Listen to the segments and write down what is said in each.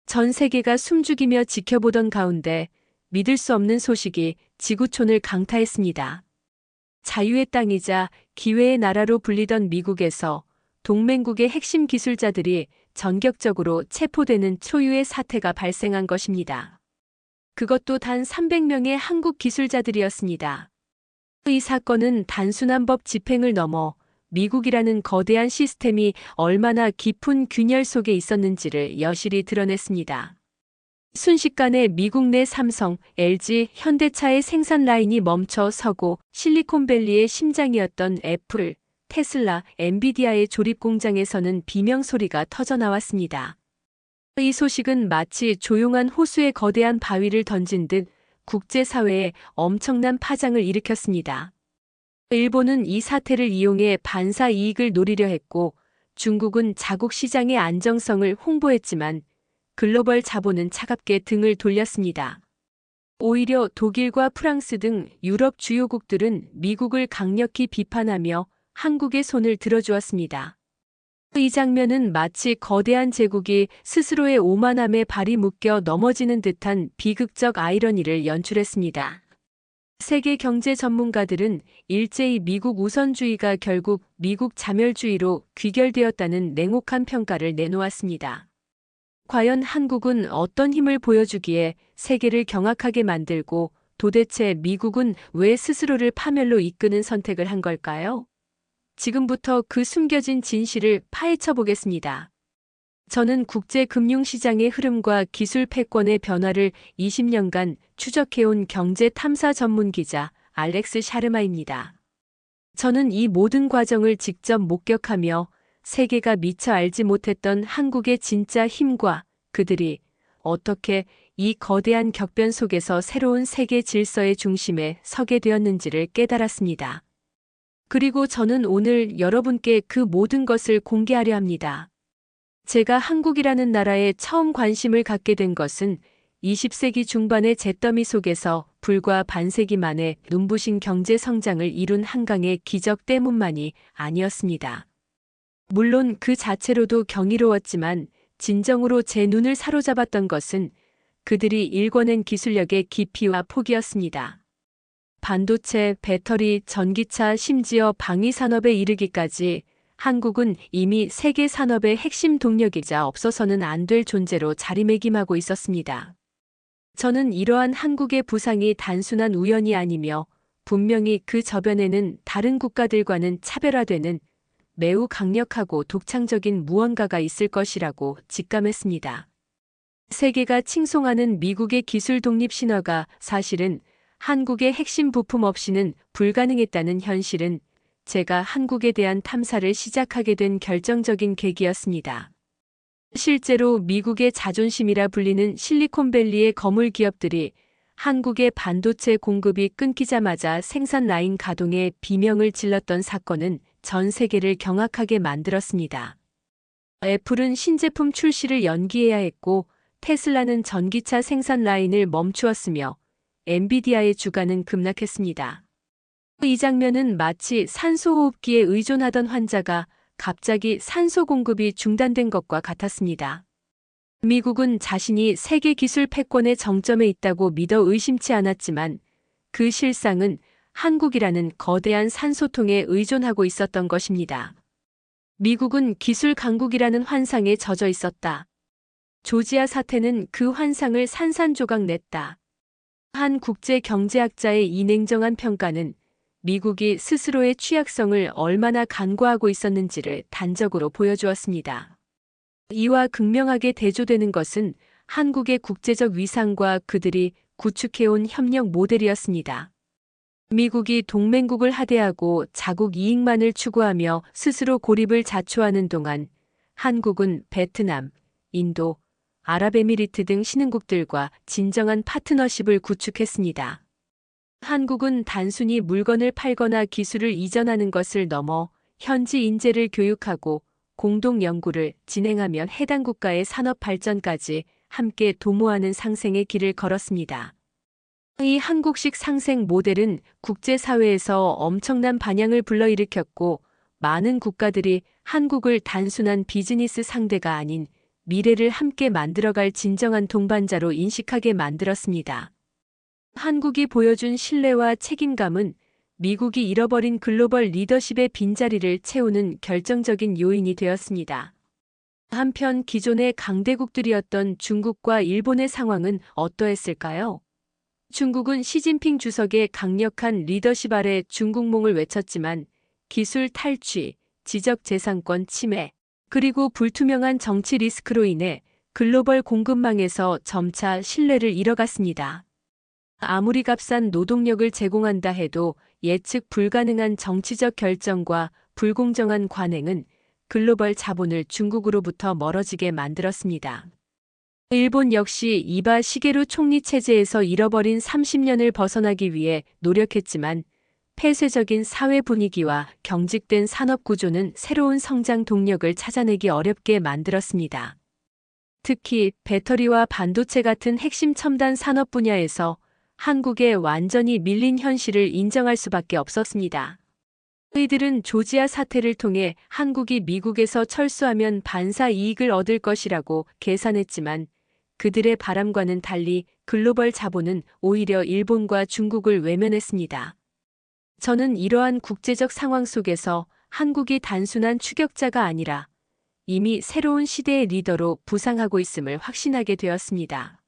전 세계가 숨죽이며 지켜보던 가운데 믿을 수 없는 소식이 지구촌을 강타했습니다. 자유의 땅이자 기회의 나라로 불리던 미국에서 동맹국의 핵심 기술자들이 전격적으로 체포되는 초유의 사태가 발생한 것입니다. 그것도 단 300명의 한국 기술자들이었습니다. 이 사건은 단순한 법 집행을 넘어 미국이라는 거대한 시스템이 얼마나 깊은 균열 속에 있었는지를 여실히 드러냈습니다. 순식간에 미국 내 삼성, LG, 현대차의 생산 라인이 멈춰 서고 실리콘밸리의 심장이었던 애플, 테슬라, 엔비디아의 조립 공장에서는 비명 소리가 터져 나왔습니다. 이 소식은 마치 조용한 호수에 거대한 바위를 던진 듯 국제사회에 엄청난 파장을 일으켰습니다. 일본은 이 사태를 이용해 반사 이익을 노리려 했고 중국은 자국 시장의 안정성을 홍보했지만 글로벌 자본은 차갑게 등을 돌렸습니다. 오히려 독일과 프랑스 등 유럽 주요국들은 미국을 강력히 비판하며 한국의 손을 들어주었습니다. 이 장면은 마치 거대한 제국이 스스로의 오만함에 발이 묶여 넘어지는 듯한 비극적 아이러니를 연출했습니다. 세계 경제 전문가들은 일제히 미국 우선주의가 결국 미국 자멸주의로 귀결되었다는 냉혹한 평가를 내놓았습니다. 과연 한국은 어떤 힘을 보여주기에 세계를 경악하게 만들고 도대체 미국은 왜 스스로를 파멸로 이끄는 선택을 한 걸까요? 지금부터 그 숨겨진 진실을 파헤쳐 보겠습니다. 저는 국제 금융시장의 흐름과 기술 패권의 변화를 20년간 추적해온 경제 탐사 전문 기자 알렉스 샤르마입니다. 저는 이 모든 과정을 직접 목격하며 세계가 미처 알지 못했던 한국의 진짜 힘과 그들이 어떻게 이 거대한 격변 속에서 새로운 세계 질서의 중심에 서게 되었는지를 깨달았습니다. 그리고 저는 오늘 여러분께 그 모든 것을 공개하려 합니다. 제가 한국이라는 나라에 처음 관심을 갖게 된 것은 20세기 중반의 잿더미 속에서 불과 반세기 만에 눈부신 경제 성장을 이룬 한강의 기적 때문만이 아니었습니다. 물론 그 자체로도 경이로웠지만 진정으로 제 눈을 사로잡았던 것은 그들이 일궈낸 기술력의 깊이와 폭이었습니다. 반도체, 배터리, 전기차, 심지어 방위산업에 이르기까지 한국은 이미 세계 산업의 핵심 동력이자 없어서는 안 될 존재로 자리매김하고 있었습니다. 저는 이러한 한국의 부상이 단순한 우연이 아니며 분명히 그 저변에는 다른 국가들과는 차별화되는 매우 강력하고 독창적인 무언가가 있을 것이라고 직감했습니다. 세계가 칭송하는 미국의 기술 독립 신화가 사실은 한국의 핵심 부품 없이는 불가능했다는 현실은 제가 한국에 대한 탐사를 시작하게 된 결정적인 계기였습니다. 실제로 미국의 자존심이라 불리는 실리콘밸리의 거물 기업들이 한국의 반도체 공급이 끊기자마자 생산 라인 가동에 비명을 질렀던 사건은 전 세계를 경악하게 만들었습니다. 애플은 신제품 출시를 연기해야 했고 테슬라는 전기차 생산 라인을 멈추었으며 엔비디아의 주가는 급락했습니다. 이 장면은 마치 산소호흡기에 의존하던 환자가 갑자기 산소 공급이 중단된 것과 같았습니다. 미국은 자신이 세계 기술 패권의 정점에 있다고 믿어 의심치 않았지만 그 실상은 한국이라는 거대한 산소통에 의존하고 있었던 것입니다. 미국은 기술 강국이라는 환상에 젖어 있었다. 조지아 사태는 그 환상을 산산조각 냈다. 한 국제 경제학자의 이 냉정한 평가는 미국이 스스로의 취약성을 얼마나 간과하고 있었는지를 단적으로 보여주었습니다. 이와 극명하게 대조되는 것은 한국의 국제적 위상과 그들이 구축해온 협력 모델이었습니다. 미국이 동맹국을 하대하고 자국 이익만을 추구하며 스스로 고립을 자초하는 동안 한국은 베트남, 인도, 아랍에미리트 등 신흥국들과 진정한 파트너십을 구축했습니다. 한국은 단순히 물건을 팔거나 기술을 이전하는 것을 넘어 현지 인재를 교육하고 공동 연구를 진행하며 해당 국가의 산업 발전까지 함께 도모하는 상생의 길을 걸었습니다. 이 한국식 상생 모델은 국제사회에서 엄청난 반향을 불러일으켰고 많은 국가들이 한국을 단순한 비즈니스 상대가 아닌 미래를 함께 만들어갈 진정한 동반자로 인식하게 만들었습니다. 한국이 보여준 신뢰와 책임감은 미국이 잃어버린 글로벌 리더십의 빈자리를 채우는 결정적인 요인이 되었습니다. 한편 기존의 강대국들이었던 중국과 일본의 상황은 어떠했을까요? 중국은 시진핑 주석의 강력한 리더십 아래 중국몽을 외쳤지만 기술 탈취, 지적재산권 침해, 그리고 불투명한 정치 리스크로 인해 글로벌 공급망에서 점차 신뢰를 잃어갔습니다. 아무리 값싼 노동력을 제공한다 해도 예측 불가능한 정치적 결정과 불공정한 관행은 글로벌 자본을 중국으로부터 멀어지게 만들었습니다. 일본 역시 이바 시게루 총리 체제에서 잃어버린 30년을 벗어나기 위해 노력했지만 폐쇄적인 사회 분위기와 경직된 산업 구조는 새로운 성장 동력을 찾아내기 어렵게 만들었습니다. 특히 배터리와 반도체 같은 핵심 첨단 산업 분야에서 한국에 완전히 밀린 현실을 인정할 수밖에 없었습니다. 이들은 조지아 사태를 통해 한국이 미국에서 철수하면 반사 이익을 얻을 것이라고 계산했지만 그들의 바람과는 달리 글로벌 자본은 오히려 일본과 중국을 외면했습니다. 저는 이러한 국제적 상황 속에서 한국이 단순한 추격자가 아니라 이미 새로운 시대의 리더로 부상하고 있음을 확신하게 되었습니다.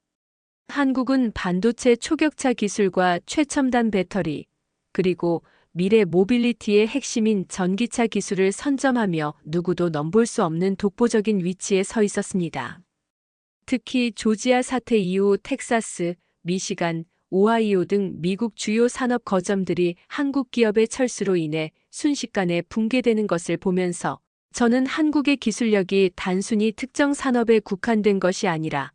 한국은 반도체 초격차 기술과 최첨단 배터리, 그리고 미래 모빌리티의 핵심인 전기차 기술을 선점하며 누구도 넘볼 수 없는 독보적인 위치에 서 있었습니다. 특히 조지아 사태 이후 텍사스, 미시간, 오하이오 등 미국 주요 산업 거점들이 한국 기업의 철수로 인해 순식간에 붕괴되는 것을 보면서 저는 한국의 기술력이 단순히 특정 산업에 국한된 것이 아니라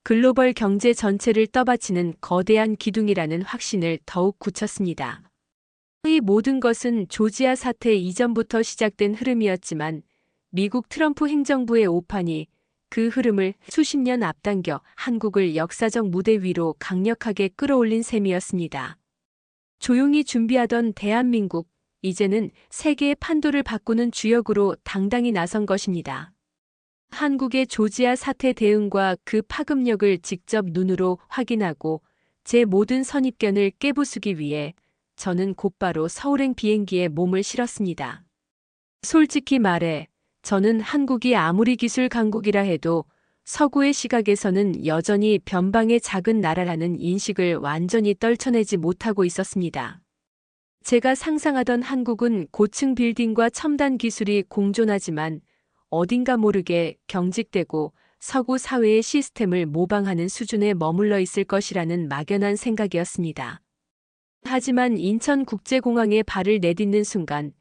글로벌 경제 전체를 떠받치는 거대한 기둥이라는 확신을 더욱 굳혔습니다. 이 모든 것은 조지아 사태 이전부터 시작된 흐름이었지만 미국 트럼프 행정부의 오판이 그 흐름을 수십 년 앞당겨 한국을 역사적 무대 위로 강력하게 끌어올린 셈이었습니다. 조용히 준비하던 대한민국, 이제는 세계의 판도를 바꾸는 주역으로 당당히 나선 것입니다. 한국의 조지아 사태 대응과 그 파급력을 직접 눈으로 확인하고 제 모든 선입견을 깨부수기 위해 저는 곧바로 서울행 비행기에 몸을 실었습니다. 솔직히 말해 저는 한국이 아무리 기술 강국이라 해도 서구의 시각에서는 여전히 변방의 작은 나라라는 인식을 완전히 떨쳐내지 못하고 있었습니다. 제가 상상하던 한국은 고층 빌딩과 첨단 기술이 공존하지만 어딘가 모르게 경직되고 서구 사회의 시스템을 모방하는 수준에 머물러 있을 것이라는 막연한 생각이었습니다. 하지만 인천국제공항에 발을 내딛는 순간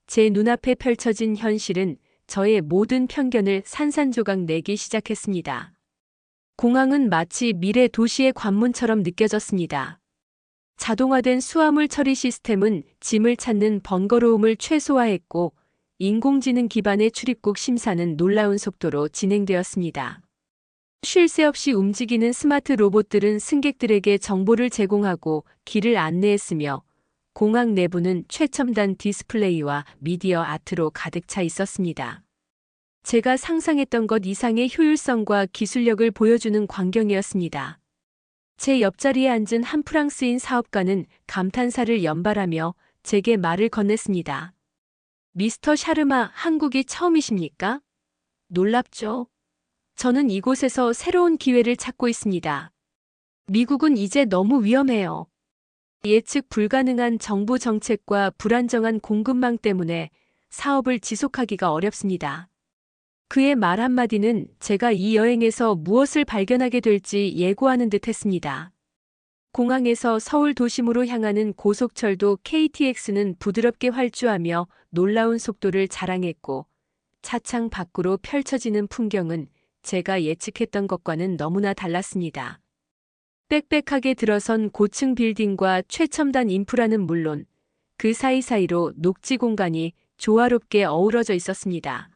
제 눈앞에 펼쳐진 현실은 저의 모든 편견을 산산조각 내기 시작했습니다. 공항은 마치 미래 도시의 관문처럼 느껴졌습니다. 자동화된 수화물 처리 시스템은 짐을 찾는 번거로움을 최소화했고 인공지능 기반의 출입국 심사는 놀라운 속도로 진행되었습니다. 쉴 새 없이 움직이는 스마트 로봇들은 승객들에게 정보를 제공하고 길을 안내했으며 공항 내부는 최첨단 디스플레이와 미디어 아트로 가득 차 있었습니다. 제가 상상했던 것 이상의 효율성과 기술력을 보여주는 광경이었습니다. 제 옆자리에 앉은 한 프랑스인 사업가는 감탄사를 연발하며 제게 말을 건넸습니다. 미스터 샤르마, 한국이 처음이십니까? 놀랍죠? 저는 이곳에서 새로운 기회를 찾고 있습니다. 미국은 이제 너무 위험해요. 예측 불가능한 정부 정책과 불안정한 공급망 때문에 사업을 지속하기가 어렵습니다. 그의 말 한마디는 제가 이 여행에서 무엇을 발견하게 될지 예고하는 듯 했습니다. 공항에서 서울 도심으로 향하는 고속철도 KTX는 부드럽게 활주하며 놀라운 속도를 자랑했고 차창 밖으로 펼쳐지는 풍경은 제가 예측했던 것과는 너무나 달랐습니다. 빽빽하게 들어선 고층 빌딩과 최첨단 인프라는 물론 그 사이사이로 녹지 공간이 조화롭게 어우러져 있었습니다.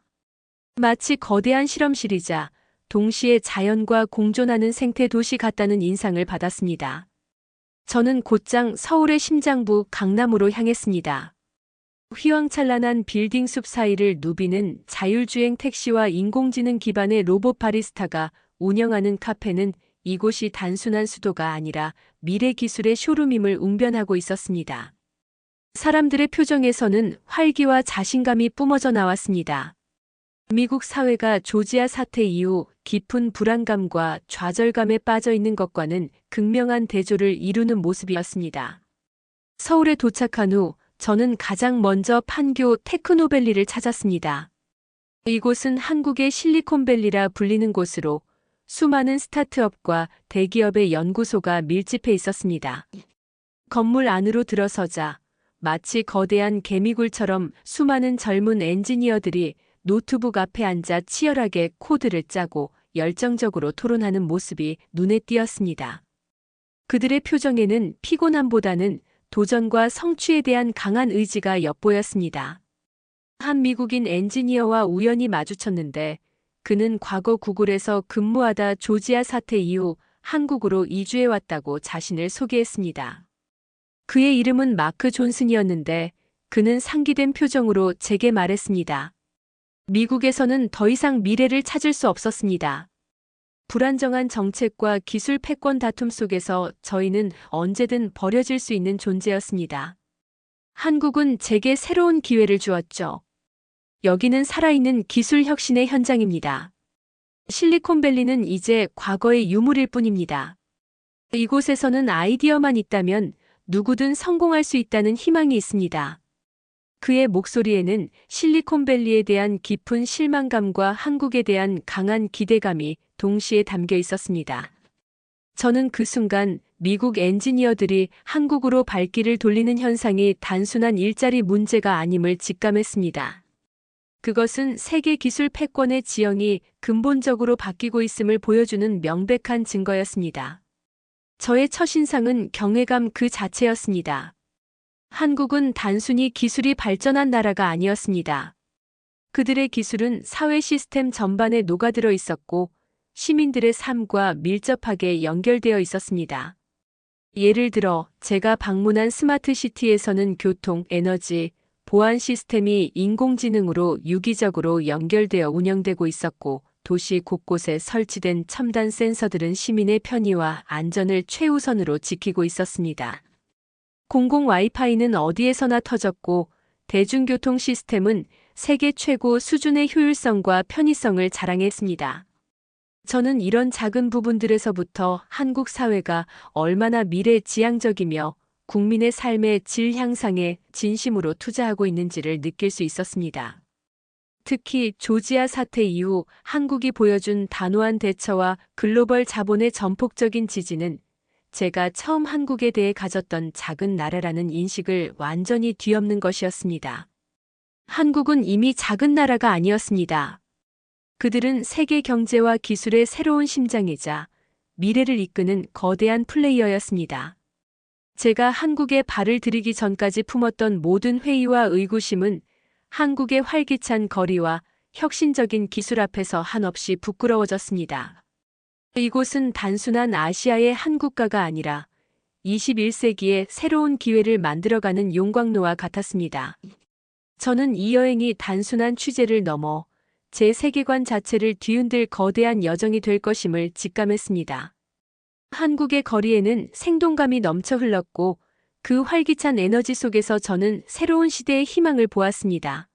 마치 거대한 실험실이자 동시에 자연과 공존하는 생태 도시 같다는 인상을 받았습니다. 저는 곧장 서울의 심장부 강남으로 향했습니다. 휘황찬란한 빌딩 숲 사이를 누비는 자율주행 택시와 인공지능 기반의 로봇 바리스타가 운영하는 카페는 이곳이 단순한 수도가 아니라 미래 기술의 쇼룸임을 웅변하고 있었습니다. 사람들의 표정에서는 활기와 자신감이 뿜어져 나왔습니다. 미국 사회가 조지아 사태 이후 깊은 불안감과 좌절감에 빠져 있는 것과는 극명한 대조를 이루는 모습이었습니다. 서울에 도착한 후 저는 가장 먼저 판교 테크노밸리를 찾았습니다. 이곳은 한국의 실리콘밸리라 불리는 곳으로 수많은 스타트업과 대기업의 연구소가 밀집해 있었습니다. 건물 안으로 들어서자 마치 거대한 개미굴처럼 수많은 젊은 엔지니어들이 노트북 앞에 앉아 치열하게 코드를 짜고 열정적으로 토론하는 모습이 눈에 띄었습니다. 그들의 표정에는 피곤함보다는 도전과 성취에 대한 강한 의지가 엿보였습니다. 한 미국인 엔지니어와 우연히 마주쳤는데 그는 과거 구글에서 근무하다 조지아 사태 이후 한국으로 이주해 왔다고 자신을 소개했습니다. 그의 이름은 마크 존슨이었는데 그는 상기된 표정으로 제게 말했습니다. 미국에서는 더 이상 미래를 찾을 수 없었습니다. 불안정한 정책과 기술 패권 다툼 속에서 저희는 언제든 버려질 수 있는 존재였습니다. 한국은 제게 새로운 기회를 주었죠. 여기는 살아있는 기술 혁신의 현장입니다. 실리콘밸리는 이제 과거의 유물일 뿐입니다. 이곳에서는 아이디어만 있다면 누구든 성공할 수 있다는 희망이 있습니다. 그의 목소리에는 실리콘밸리에 대한 깊은 실망감과 한국에 대한 강한 기대감이 동시에 담겨 있었습니다. 저는 그 순간 미국 엔지니어들이 한국으로 발길을 돌리는 현상이 단순한 일자리 문제가 아님을 직감했습니다. 그것은 세계 기술 패권의 지형이 근본적으로 바뀌고 있음을 보여주는 명백한 증거였습니다. 저의 첫인상은 경외감 그 자체였습니다. 한국은 단순히 기술이 발전한 나라가 아니었습니다. 그들의 기술은 사회 시스템 전반에 녹아들어 있었고 시민들의 삶과 밀접하게 연결되어 있었습니다. 예를 들어 제가 방문한 스마트시티에서는 교통, 에너지, 보안 시스템이 인공지능으로 유기적으로 연결되어 운영되고 있었고 도시 곳곳에 설치된 첨단 센서들은 시민의 편의와 안전을 최우선으로 지키고 있었습니다. 공공 와이파이는 어디에서나 터졌고 대중교통 시스템은 세계 최고 수준의 효율성과 편의성을 자랑했습니다. 저는 이런 작은 부분들에서부터 한국 사회가 얼마나 미래지향적이며 국민의 삶의 질 향상에 진심으로 투자하고 있는지를 느낄 수 있었습니다. 특히 조지아 사태 이후 한국이 보여준 단호한 대처와 글로벌 자본의 전폭적인 지지는 제가 처음 한국에 대해 가졌던 작은 나라라는 인식을 완전히 뒤엎는 것이었습니다. 한국은 이미 작은 나라가 아니었습니다. 그들은 세계 경제와 기술의 새로운 심장이자 미래를 이끄는 거대한 플레이어였습니다. 제가 한국에 발을 들이기 전까지 품었던 모든 회의와 의구심은 한국의 활기찬 거리와 혁신적인 기술 앞에서 한없이 부끄러워졌습니다. 이곳은 단순한 아시아의 한 국가가 아니라 21세기의 새로운 기회를 만들어가는 용광로와 같았습니다. 저는 이 여행이 단순한 취재를 넘어 제 세계관 자체를 뒤흔들 거대한 여정이 될 것임을 직감했습니다. 한국의 거리에는 생동감이 넘쳐 흘렀고 그 활기찬 에너지 속에서 저는 새로운 시대의 희망을 보았습니다.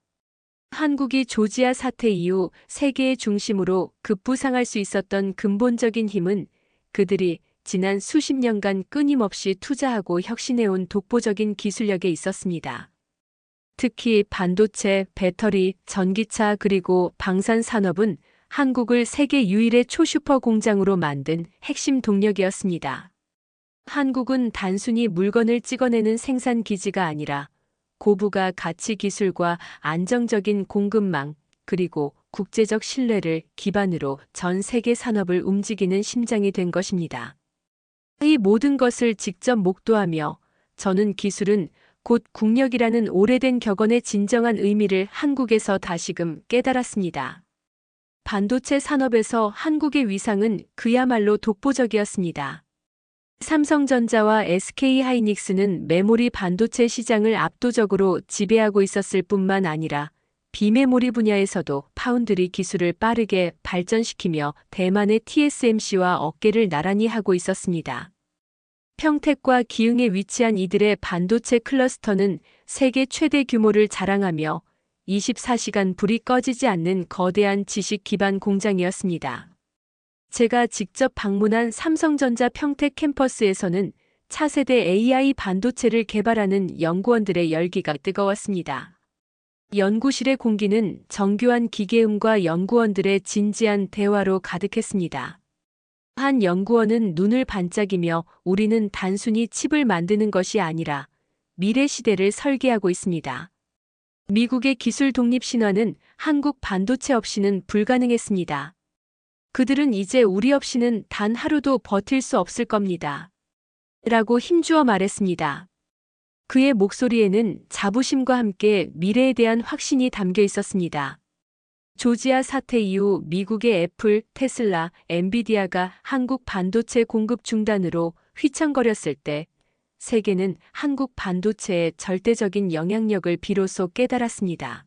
한국이 조지아 사태 이후 세계의 중심으로 급부상할 수 있었던 근본적인 힘은 그들이 지난 수십 년간 끊임없이 투자하고 혁신해온 독보적인 기술력에 있었습니다. 특히 반도체, 배터리, 전기차 그리고 방산 산업은 한국을 세계 유일의 초슈퍼 공장으로 만든 핵심 동력이었습니다. 한국은 단순히 물건을 찍어내는 생산 기지가 아니라 고부가 가치 기술과 안정적인 공급망 그리고 국제적 신뢰를 기반으로 전 세계 산업을 움직이는 심장이 된 것입니다. 이 모든 것을 직접 목도하며 저는 기술은 곧 국력이라는 오래된 격언의 진정한 의미를 한국에서 다시금 깨달았습니다. 반도체 산업에서 한국의 위상은 그야말로 독보적이었습니다. 삼성전자와 SK하이닉스는 메모리 반도체 시장을 압도적으로 지배하고 있었을 뿐만 아니라 비메모리 분야에서도 파운드리 기술을 빠르게 발전시키며 대만의 TSMC와 어깨를 나란히 하고 있었습니다. 평택과 기흥에 위치한 이들의 반도체 클러스터는 세계 최대 규모를 자랑하며 24시간 불이 꺼지지 않는 거대한 지식 기반 공장이었습니다. 제가 직접 방문한 삼성전자 평택 캠퍼스에서는 차세대 AI 반도체를 개발하는 연구원들의 열기가 뜨거웠습니다. 연구실의 공기는 정교한 기계음과 연구원들의 진지한 대화로 가득했습니다. 한 연구원은 눈을 반짝이며 우리는 단순히 칩을 만드는 것이 아니라 미래 시대를 설계하고 있습니다. 미국의 기술 독립 신화는 한국 반도체 없이는 불가능했습니다. 그들은 이제 우리 없이는 단 하루도 버틸 수 없을 겁니다. 라고 힘주어 말했습니다. 그의 목소리에는 자부심과 함께 미래에 대한 확신이 담겨 있었습니다. 조지아 사태 이후 미국의 애플, 테슬라, 엔비디아가 한국 반도체 공급 중단으로 휘청거렸을 때 세계는 한국 반도체의 절대적인 영향력을 비로소 깨달았습니다.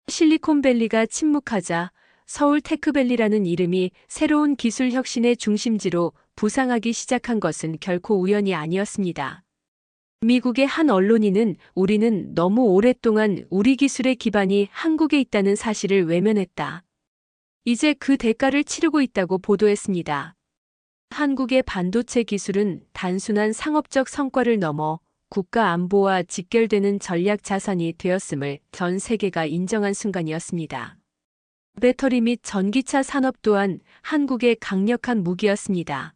실리콘밸리가 침묵하자 서울 테크밸리라는 이름이 새로운 기술 혁신의 중심지로 부상하기 시작한 것은 결코 우연이 아니었습니다. 미국의 한 언론인은 우리는 너무 오랫동안 우리 기술의 기반이 한국에 있다는 사실을 외면했다. 이제 그 대가를 치르고 있다고 보도했습니다. 한국의 반도체 기술은 단순한 상업적 성과를 넘어 국가 안보와 직결되는 전략 자산이 되었음을 전 세계가 인정한 순간이었습니다. 배터리 및 전기차 산업 또한 한국의 강력한 무기였습니다.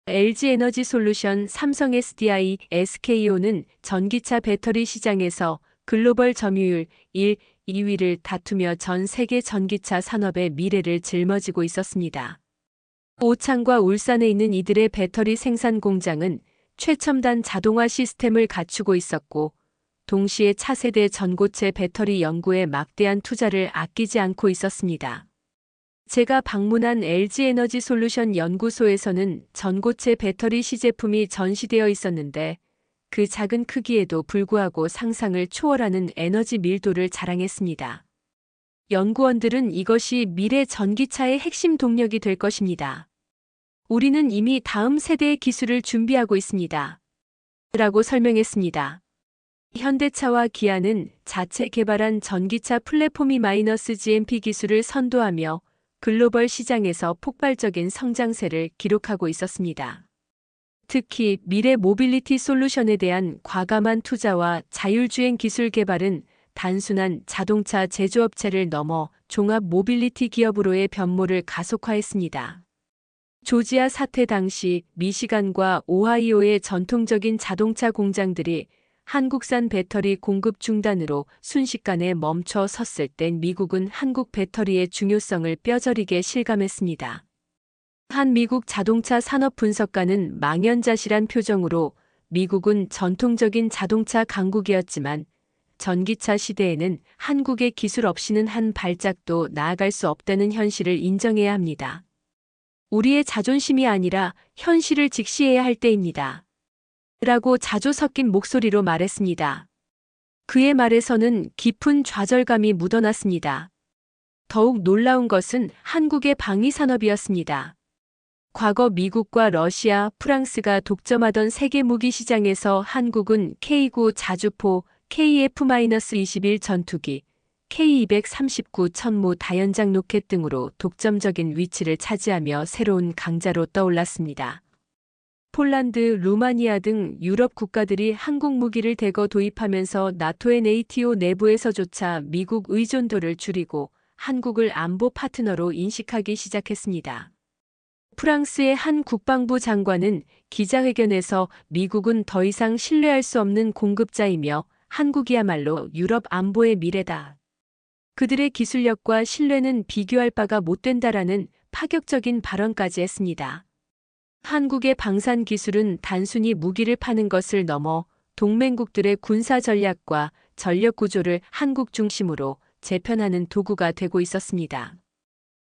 LG에너지솔루션, 삼성 SDI, SK온은 전기차 배터리 시장에서 글로벌 점유율 1, 2위를 다투며 전 세계 전기차 산업의 미래를 짊어지고 있었습니다. 오창과 울산에 있는 이들의 배터리 생산 공장은 최첨단 자동화 시스템을 갖추고 있었고, 동시에 차세대 전고체 배터리 연구에 막대한 투자를 아끼지 않고 있었습니다. 제가 방문한 LG에너지솔루션 연구소에서는 전고체 배터리 시제품이 전시되어 있었는데 그 작은 크기에도 불구하고 상상을 초월하는 에너지 밀도를 자랑했습니다. 연구원들은 이것이 미래 전기차의 핵심 동력이 될 것입니다. 우리는 이미 다음 세대의 기술을 준비하고 있습니다. 라고 설명했습니다. 현대차와 기아는 자체 개발한 전기차 플랫폼이 -GMP 기술을 선도하며 글로벌 시장에서 폭발적인 성장세를 기록하고 있었습니다. 특히 미래 모빌리티 솔루션에 대한 과감한 투자와 자율주행 기술 개발은 단순한 자동차 제조업체를 넘어 종합 모빌리티 기업으로의 변모를 가속화했습니다. 조지아 사태 당시 미시간과 오하이오의 전통적인 자동차 공장들이 한국산 배터리 공급 중단으로 순식간에 멈춰 섰을 땐 미국은 한국 배터리의 중요성을 뼈저리게 실감했습니다. 한 미국 자동차 산업 분석가는 망연자실한 표정으로 미국은 전통적인 자동차 강국이었지만 전기차 시대에는 한국의 기술 없이는 한 발짝도 나아갈 수 없다는 현실을 인정해야 합니다. 우리의 자존심이 아니라 현실을 직시해야 할 때입니다. 라고 자조 섞인 목소리로 말했습니다. 그의 말에서는 깊은 좌절감이 묻어났습니다. 더욱 놀라운 것은 한국의 방위 산업이었습니다. 과거 미국과 러시아, 프랑스가 독점하던 세계 무기 시장에서 한국은 K9 자주포, KF-21 전투기, K239 천무 다연장 로켓 등으로 독점적인 위치를 차지하며 새로운 강자로 떠올랐습니다. 폴란드, 루마니아 등 유럽 국가들이 한국 무기를 대거 도입하면서 나토의 네이티오 내부에서조차 미국 의존도를 줄이고 한국을 안보 파트너로 인식하기 시작했습니다. 프랑스의 한 국방부 장관은 기자회견에서 미국은 더 이상 신뢰할 수 없는 공급자이며 한국이야말로 유럽 안보의 미래다. 그들의 기술력과 신뢰는 비교할 바가 못 된다라는 파격적인 발언까지 했습니다. 한국의 방산 기술은 단순히 무기를 파는 것을 넘어 동맹국들의 군사 전략과 전력 구조를 한국 중심으로 재편하는 도구가 되고 있었습니다.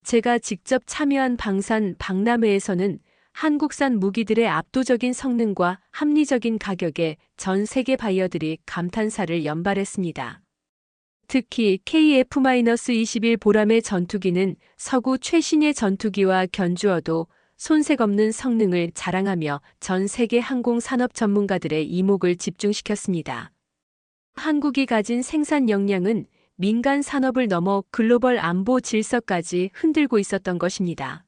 제가 직접 참여한 방산 박람회에서는 한국산 무기들의 압도적인 성능과 합리적인 가격에 전 세계 바이어들이 감탄사를 연발했습니다. 특히 KF-21 보람의 전투기는 서구 최신의 전투기와 견주어도 손색 없는 성능을 자랑하며 전 세계 항공 산업 전문가들의 이목을 집중시켰습니다. 한국이 가진 생산 역량은 민간 산업을 넘어 글로벌 안보 질서까지 흔들고 있었던 것입니다.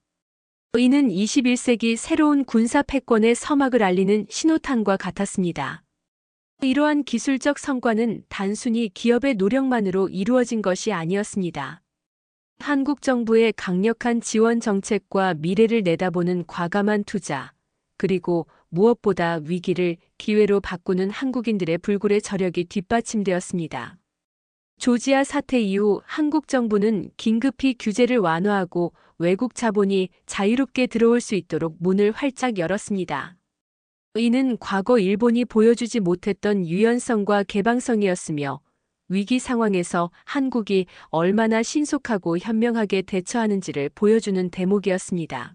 이는 21세기 새로운 군사 패권의 서막을 알리는 신호탄과 같았습니다. 이러한 기술적 성과는 단순히 기업의 노력만으로 이루어진 것이 아니었습니다. 한국 정부의 강력한 지원 정책과 미래를 내다보는 과감한 투자, 그리고 무엇보다 위기를 기회로 바꾸는 한국인들의 불굴의 저력이 뒷받침되었습니다. 조지아 사태 이후 한국 정부는 긴급히 규제를 완화하고 외국 자본이 자유롭게 들어올 수 있도록 문을 활짝 열었습니다. 이는 과거 일본이 보여주지 못했던 유연성과 개방성이었으며 위기 상황에서 한국이 얼마나 신속하고 현명하게 대처하는지를 보여주는 대목이었습니다.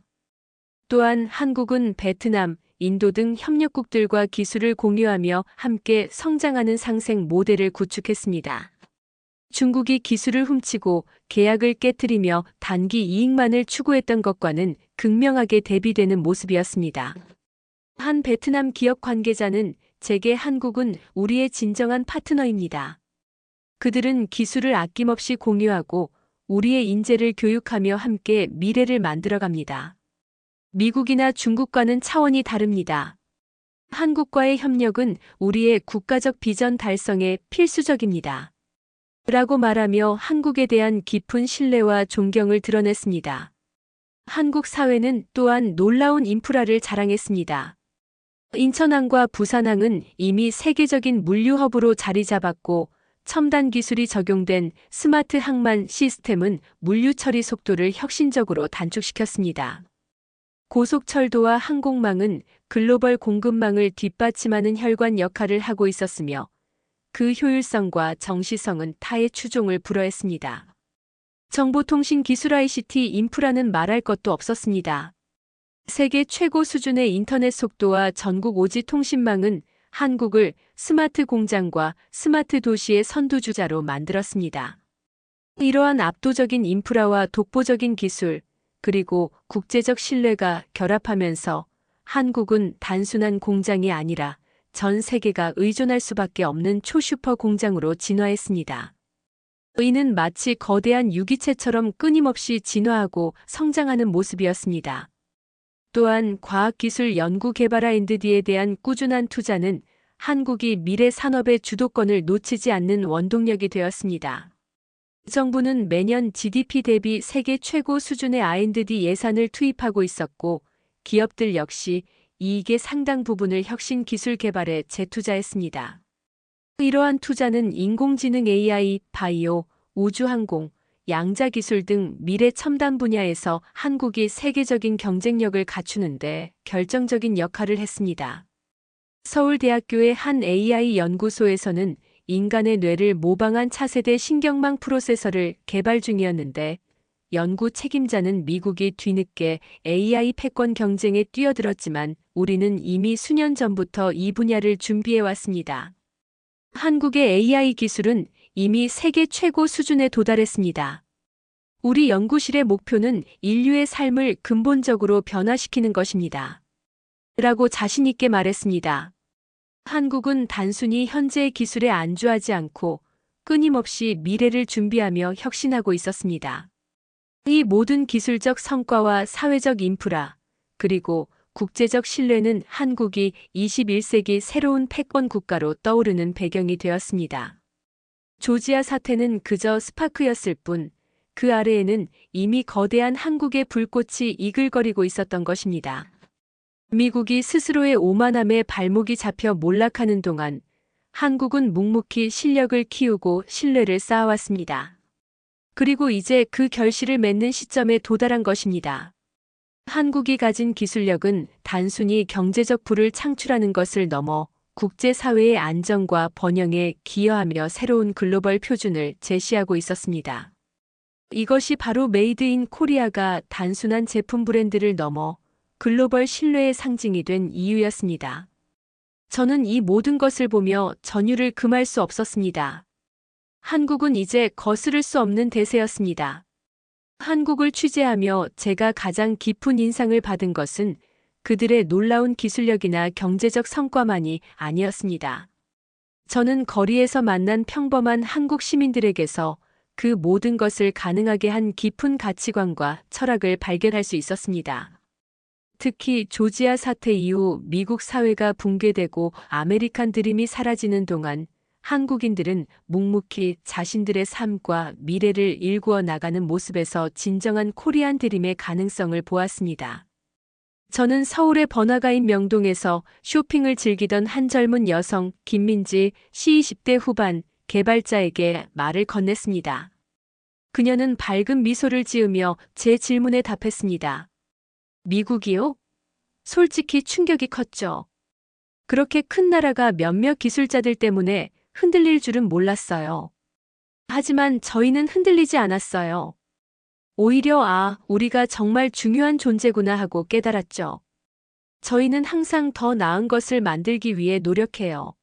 또한 한국은 베트남, 인도 등 협력국들과 기술을 공유하며 함께 성장하는 상생 모델을 구축했습니다. 중국이 기술을 훔치고 계약을 깨트리며 단기 이익만을 추구했던 것과는 극명하게 대비되는 모습이었습니다. 한 베트남 기업 관계자는 "제게 한국은 우리의 진정한 파트너입니다. 그들은 기술을 아낌없이 공유하고 우리의 인재를 교육하며 함께 미래를 만들어갑니다. 미국이나 중국과는 차원이 다릅니다. 한국과의 협력은 우리의 국가적 비전 달성에 필수적입니다." 라고 말하며 한국에 대한 깊은 신뢰와 존경을 드러냈습니다. 한국 사회는 또한 놀라운 인프라를 자랑했습니다. 인천항과 부산항은 이미 세계적인 물류 허브로 자리 잡았고, 첨단 기술이 적용된 스마트 항만 시스템은 물류 처리 속도를 혁신적으로 단축시켰습니다. 고속철도와 항공망은 글로벌 공급망을 뒷받침하는 혈관 역할을 하고 있었으며, 그 효율성과 정시성은 타의 추종을 불허했습니다. 정보통신 기술 ICT 인프라는 말할 것도 없었습니다. 세계 최고 수준의 인터넷 속도와 전국 5G 통신망은 한국을 스마트 공장과 스마트 도시의 선두주자로 만들었습니다. 이러한 압도적인 인프라와 독보적인 기술, 그리고 국제적 신뢰가 결합하면서 한국은 단순한 공장이 아니라 전 세계가 의존할 수밖에 없는 초슈퍼 공장으로 진화했습니다. 이는 마치 거대한 유기체처럼 끊임없이 진화하고 성장하는 모습이었습니다. 또한 과학기술 연구개발 R&D에 대한 꾸준한 투자는 한국이 미래 산업의 주도권을 놓치지 않는 원동력이 되었습니다. 정부는 매년 GDP 대비 세계 최고 수준의 R&D 예산을 투입하고 있었고, 기업들 역시 이익의 상당 부분을 혁신 기술 개발에 재투자했습니다. 이러한 투자는 인공지능 AI, 바이오, 우주항공, 양자기술 등 미래 첨단 분야에서 한국이 세계적인 경쟁력을 갖추는데 결정적인 역할을 했습니다. 서울대학교의 한 AI 연구소에서는 인간의 뇌를 모방한 차세대 신경망 프로세서를 개발 중이었는데, 연구 책임자는 미국이 뒤늦게 AI 패권 경쟁에 뛰어들었지만 우리는 이미 수년 전부터 이 분야를 준비해왔습니다. 한국의 AI 기술은 이미 세계 최고 수준에 도달했습니다. 우리 연구실의 목표는 인류의 삶을 근본적으로 변화시키는 것입니다. 라고 자신있게 말했습니다. 한국은 단순히 현재의 기술에 안주하지 않고 끊임없이 미래를 준비하며 혁신하고 있었습니다. 이 모든 기술적 성과와 사회적 인프라, 그리고 국제적 신뢰는 한국이 21세기 새로운 패권 국가로 떠오르는 배경이 되었습니다. 조지아 사태는 그저 스파크였을 뿐, 그 아래에는 이미 거대한 한국의 불꽃이 이글거리고 있었던 것입니다. 미국이 스스로의 오만함에 발목이 잡혀 몰락하는 동안 한국은 묵묵히 실력을 키우고 신뢰를 쌓아왔습니다. 그리고 이제 그 결실을 맺는 시점에 도달한 것입니다. 한국이 가진 기술력은 단순히 경제적 부를 창출하는 것을 넘어 국제사회의 안정과 번영에 기여하며 새로운 글로벌 표준을 제시하고 있었습니다. 이것이 바로 메이드 인 코리아가 단순한 제품 브랜드를 넘어 글로벌 신뢰의 상징이 된 이유였습니다. 저는 이 모든 것을 보며 전율을 금할 수 없었습니다. 한국은 이제 거스를 수 없는 대세였습니다. 한국을 취재하며 제가 가장 깊은 인상을 받은 것은 그들의 놀라운 기술력이나 경제적 성과만이 아니었습니다. 저는 거리에서 만난 평범한 한국 시민들에게서 그 모든 것을 가능하게 한 깊은 가치관과 철학을 발견할 수 있었습니다. 특히 조지아 사태 이후 미국 사회가 붕괴되고 아메리칸 드림이 사라지는 동안 한국인들은 묵묵히 자신들의 삶과 미래를 일구어 나가는 모습에서 진정한 코리안 드림의 가능성을 보았습니다. 저는 서울의 번화가인 명동에서 쇼핑을 즐기던 한 젊은 여성 김민지 씨 20대 후반 개발자에게 말을 건넸습니다. 그녀는 밝은 미소를 지으며 제 질문에 답했습니다. 미국이요? 솔직히 충격이 컸죠. 그렇게 큰 나라가 몇몇 기술자들 때문에 흔들릴 줄은 몰랐어요. 하지만 저희는 흔들리지 않았어요. 오히려 우리가 정말 중요한 존재구나 하고 깨달았죠. 저희는 항상 더 나은 것을 만들기 위해 노력해요.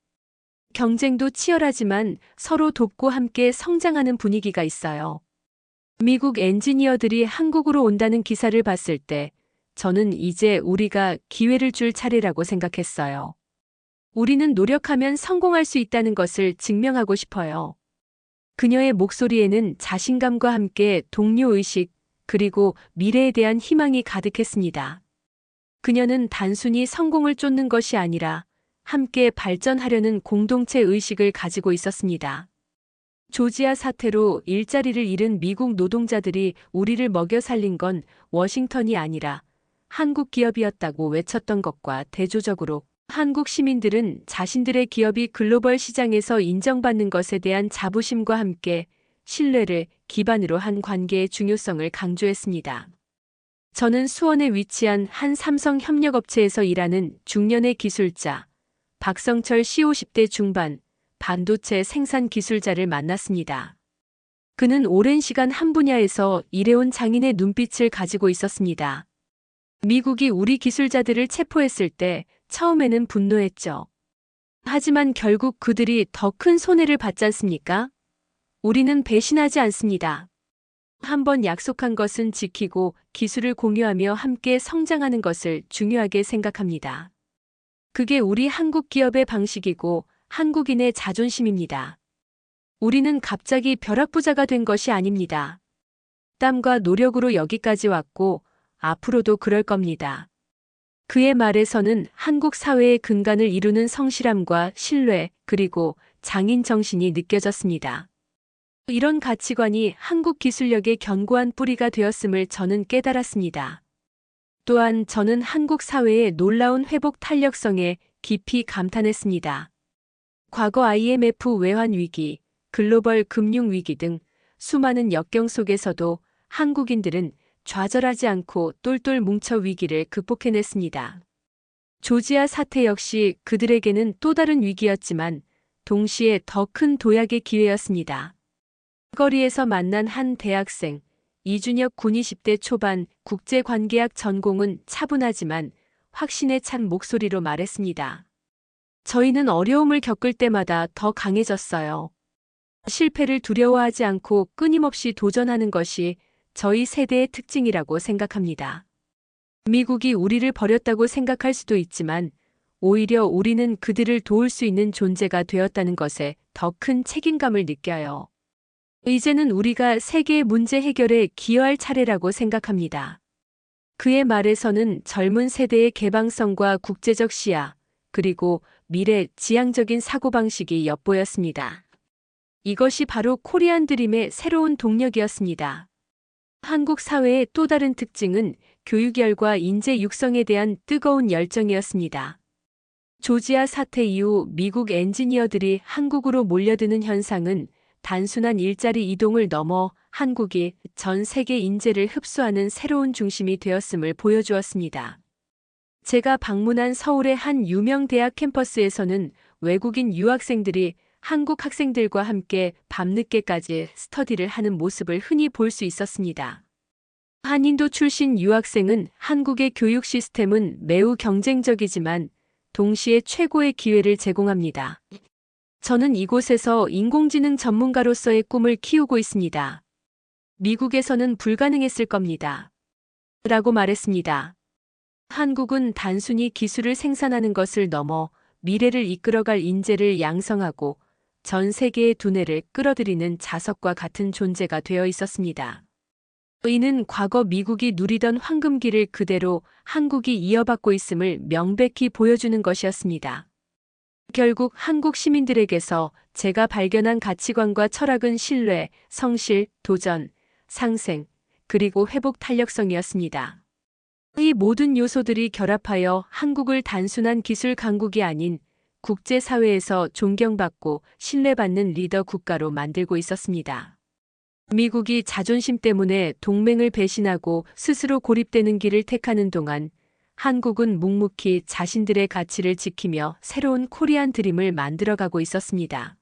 경쟁도 치열하지만 서로 돕고 함께 성장하는 분위기가 있어요. 미국 엔지니어들이 한국으로 온다는 기사를 봤을 때 저는 이제 우리가 기회를 줄 차례라고 생각했어요. 우리는 노력하면 성공할 수 있다는 것을 증명하고 싶어요. 그녀의 목소리에는 자신감과 함께 동료의식 그리고 미래에 대한 희망이 가득했습니다. 그녀는 단순히 성공을 쫓는 것이 아니라 함께 발전하려는 공동체 의식을 가지고 있었습니다. 조지아 사태로 일자리를 잃은 미국 노동자들이 우리를 먹여 살린 건 워싱턴이 아니라 한국 기업이었다고 외쳤던 것과 대조적으로 한국 시민들은 자신들의 기업이 글로벌 시장에서 인정받는 것에 대한 자부심과 함께 신뢰를 기반으로 한 관계의 중요성을 강조했습니다. 저는 수원에 위치한 한 삼성 협력업체에서 일하는 중년의 기술자 박성철 씨 50대 중반 반도체 생산 기술자를 만났습니다. 그는 오랜 시간 한 분야에서 일해온 장인의 눈빛을 가지고 있었습니다. 미국이 우리 기술자들을 체포했을 때 처음에는 분노했죠. 하지만 결국 그들이 더 큰 손해를 받지 않습니까? 우리는 배신하지 않습니다. 한번 약속한 것은 지키고 기술을 공유하며 함께 성장하는 것을 중요하게 생각합니다. 그게 우리 한국 기업의 방식이고 한국인의 자존심입니다. 우리는 갑자기 벼락부자가 된 것이 아닙니다. 땀과 노력으로 여기까지 왔고 앞으로도 그럴 겁니다. 그의 말에서는 한국 사회의 근간을 이루는 성실함과 신뢰 그리고 장인 정신이 느껴졌습니다. 이런 가치관이 한국 기술력의 견고한 뿌리가 되었음을 저는 깨달았습니다. 또한 저는 한국 사회의 놀라운 회복 탄력성에 깊이 감탄했습니다. 과거 IMF 외환 위기, 글로벌 금융 위기 등 수많은 역경 속에서도 한국인들은 좌절하지 않고 똘똘 뭉쳐 위기를 극복해냈습니다. 조지아 사태 역시 그들에게는 또 다른 위기였지만 동시에 더 큰 도약의 기회였습니다. 거리에서 만난 한 대학생, 이준혁 군 20대 초반 국제관계학 전공은 차분하지만 확신에 찬 목소리로 말했습니다. 저희는 어려움을 겪을 때마다 더 강해졌어요. 실패를 두려워하지 않고 끊임없이 도전하는 것이 저희 세대의 특징이라고 생각합니다. 미국이 우리를 버렸다고 생각할 수도 있지만 오히려 우리는 그들을 도울 수 있는 존재가 되었다는 것에 더 큰 책임감을 느껴요. 이제는 우리가 세계의 문제 해결에 기여할 차례라고 생각합니다. 그의 말에서는 젊은 세대의 개방성과 국제적 시야, 그리고 미래 지향적인 사고방식이 엿보였습니다. 이것이 바로 코리안 드림의 새로운 동력이었습니다. 한국 사회의 또 다른 특징은 교육열과 인재 육성에 대한 뜨거운 열정이었습니다. 조지아 사태 이후 미국 엔지니어들이 한국으로 몰려드는 현상은 단순한 일자리 이동을 넘어 한국이 전 세계 인재를 흡수하는 새로운 중심이 되었음을 보여주었습니다. 제가 방문한 서울의 한 유명 대학 캠퍼스에서는 외국인 유학생들이 한국 학생들과 함께 밤늦게까지 스터디를 하는 모습을 흔히 볼 수 있었습니다. 한인도 출신 유학생은 한국의 교육 시스템은 매우 경쟁적이지만 동시에 최고의 기회를 제공합니다. 저는 이곳에서 인공지능 전문가로서의 꿈을 키우고 있습니다. 미국에서는 불가능했을 겁니다. 라고 말했습니다. 한국은 단순히 기술을 생산하는 것을 넘어 미래를 이끌어갈 인재를 양성하고 전 세계의 두뇌를 끌어들이는 자석과 같은 존재가 되어 있었습니다. 이는 과거 미국이 누리던 황금기를 그대로 한국이 이어받고 있음을 명백히 보여주는 것이었습니다. 결국 한국 시민들에게서 제가 발견한 가치관과 철학은 신뢰, 성실, 도전, 상생, 그리고 회복 탄력성이었습니다. 이 모든 요소들이 결합하여 한국을 단순한 기술 강국이 아닌 국제사회에서 존경받고 신뢰받는 리더 국가로 만들고 있었습니다. 미국이 자존심 때문에 동맹을 배신하고 스스로 고립되는 길을 택하는 동안 한국은 묵묵히 자신들의 가치를 지키며 새로운 코리안 드림을 만들어가고 있었습니다.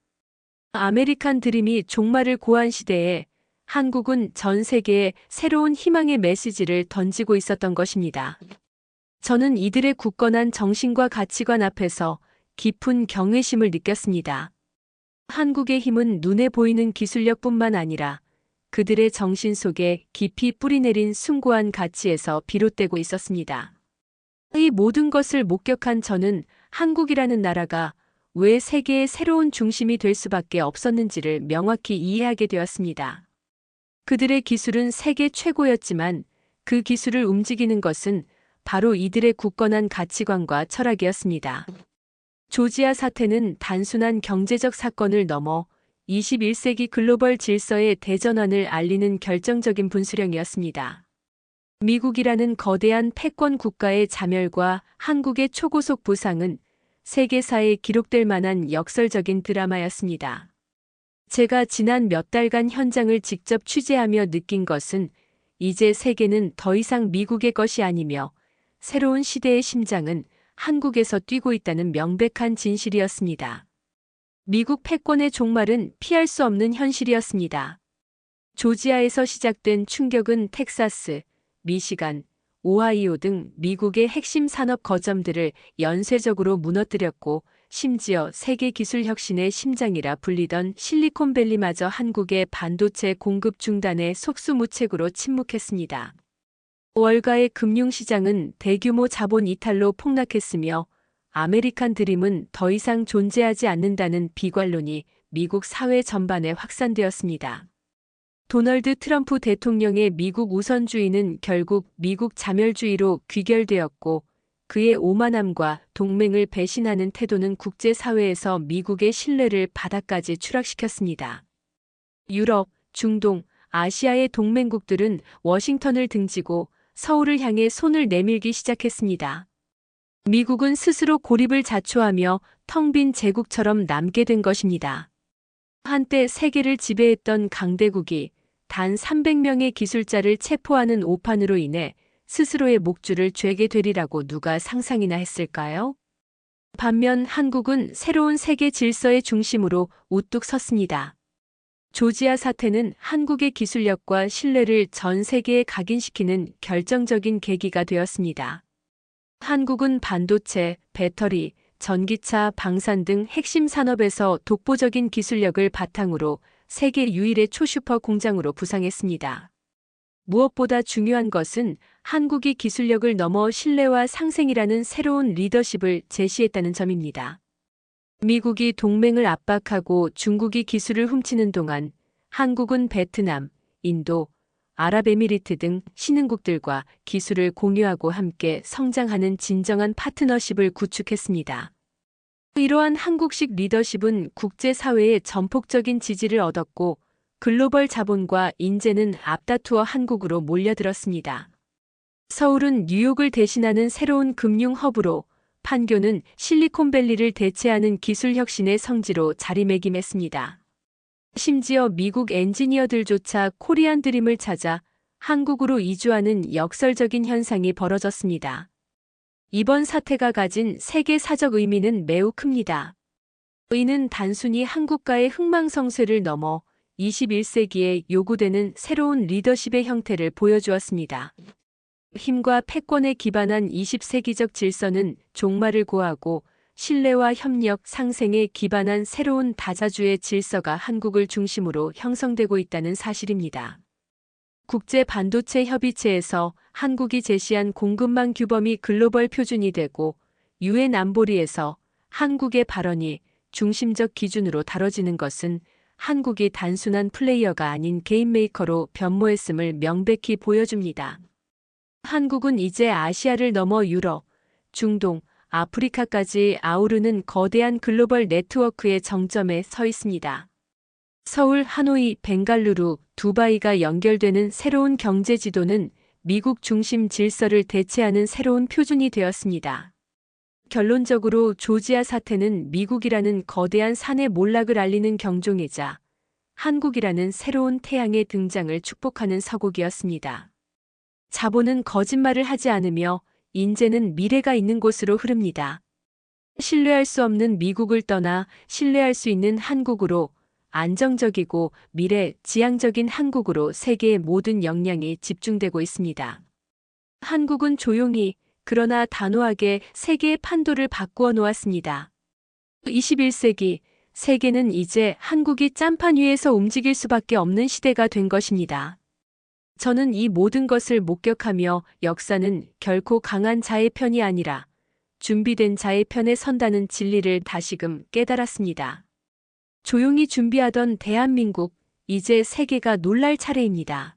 아메리칸 드림이 종말을 고한 시대에 한국은 전 세계에 새로운 희망의 메시지를 던지고 있었던 것입니다. 저는 이들의 굳건한 정신과 가치관 앞에서 깊은 경외심을 느꼈습니다. 한국의 힘은 눈에 보이는 기술력뿐만 아니라 그들의 정신 속에 깊이 뿌리내린 숭고한 가치에서 비롯되고 있었습니다. 이 모든 것을 목격한 저는 한국이라는 나라가 왜 세계의 새로운 중심이 될 수밖에 없었는지를 명확히 이해하게 되었습니다. 그들의 기술은 세계 최고였지만 그 기술을 움직이는 것은 바로 이들의 굳건한 가치관과 철학이었습니다. 조지아 사태는 단순한 경제적 사건을 넘어 21세기 글로벌 질서의 대전환을 알리는 결정적인 분수령이었습니다. 미국이라는 거대한 패권 국가의 자멸과 한국의 초고속 부상은 세계사에 기록될 만한 역설적인 드라마였습니다. 제가 지난 몇 달간 현장을 직접 취재하며 느낀 것은 이제 세계는 더 이상 미국의 것이 아니며 새로운 시대의 심장은 한국에서 뛰고 있다는 명백한 진실이었습니다. 미국 패권의 종말은 피할 수 없는 현실이었습니다. 조지아에서 시작된 충격은 텍사스, 미시간, 오하이오 등 미국의 핵심 산업 거점들을 연쇄적으로 무너뜨렸고 심지어 세계 기술 혁신의 심장이라 불리던 실리콘밸리마저 한국의 반도체 공급 중단에 속수무책으로 침묵했습니다. 월가의 금융시장은 대규모 자본 이탈로 폭락했으며 아메리칸 드림은 더 이상 존재하지 않는다는 비관론이 미국 사회 전반에 확산되었습니다. 도널드 트럼프 대통령의 미국 우선주의는 결국 미국 자멸주의로 귀결되었고 그의 오만함과 동맹을 배신하는 태도는 국제사회에서 미국의 신뢰를 바닥까지 추락시켰습니다. 유럽, 중동, 아시아의 동맹국들은 워싱턴을 등지고 서울을 향해 손을 내밀기 시작했습니다. 미국은 스스로 고립을 자초하며 텅 빈 제국처럼 남게 된 것입니다. 한때 세계를 지배했던 강대국이 단 300명의 기술자를 체포하는 오판으로 인해 스스로의 목줄을 죄게 되리라고 누가 상상이나 했을까요? 반면 한국은 새로운 세계 질서의 중심으로 우뚝 섰습니다. 조지아 사태는 한국의 기술력과 신뢰를 전 세계에 각인시키는 결정적인 계기가 되었습니다. 한국은 반도체, 배터리, 전기차, 방산 등 핵심 산업에서 독보적인 기술력을 바탕으로 세계 유일의 초슈퍼 공장으로 부상했습니다. 무엇보다 중요한 것은 한국이 기술력을 넘어 신뢰와 상생이라는 새로운 리더십을 제시했다는 점입니다. 미국이 동맹을 압박하고 중국이 기술을 훔치는 동안 한국은 베트남, 인도, 아랍에미리트 등 신흥국들과 기술을 공유하고 함께 성장하는 진정한 파트너십을 구축했습니다. 이러한 한국식 리더십은 국제사회의 전폭적인 지지를 얻었고 글로벌 자본과 인재는 앞다투어 한국으로 몰려들었습니다. 서울은 뉴욕을 대신하는 새로운 금융 허브로, 판교는 실리콘밸리를 대체하는 기술 혁신의 성지로 자리매김했습니다. 심지어 미국 엔지니어들조차 코리안 드림을 찾아 한국으로 이주하는 역설적인 현상이 벌어졌습니다. 이번 사태가 가진 세계사적 의미는 매우 큽니다. 이는 단순히 한국과의 흥망성쇠를 넘어 21세기에 요구되는 새로운 리더십의 형태를 보여주었습니다. 힘과 패권에 기반한 20세기적 질서는 종말을 고하고 신뢰와 협력, 상생에 기반한 새로운 다자주의 질서가 한국을 중심으로 형성되고 있다는 사실입니다. 국제 반도체 협의체에서 한국이 제시한 공급망 규범이 글로벌 표준이 되고 유엔 안보리에서 한국의 발언이 중심적 기준으로 다뤄지는 것은 한국이 단순한 플레이어가 아닌 게임메이커로 변모했음을 명백히 보여줍니다. 한국은 이제 아시아를 넘어 유럽, 중동, 아프리카까지 아우르는 거대한 글로벌 네트워크의 정점에 서 있습니다. 서울, 하노이, 벵갈루루, 두바이가 연결되는 새로운 경제 지도는 미국 중심 질서를 대체하는 새로운 표준이 되었습니다. 결론적으로 조지아 사태는 미국이라는 거대한 산의 몰락을 알리는 경종이자 한국이라는 새로운 태양의 등장을 축복하는 서곡이었습니다. 자본은 거짓말을 하지 않으며 인재는 미래가 있는 곳으로 흐릅니다. 신뢰할 수 없는 미국을 떠나 신뢰할 수 있는 한국으로, 안정적이고 미래 지향적인 한국으로 세계의 모든 역량이 집중되고 있습니다. 한국은 조용히 그러나 단호하게 세계의 판도를 바꾸어 놓았습니다. 21세기 세계는 이제 한국이 짠판 위에서 움직일 수밖에 없는 시대가 된 것입니다. 저는 이 모든 것을 목격하며 역사는 결코 강한 자의 편이 아니라 준비된 자의 편에 선다는 진리를 다시금 깨달았습니다. 조용히 준비하던 대한민국, 이제 세계가 놀랄 차례입니다.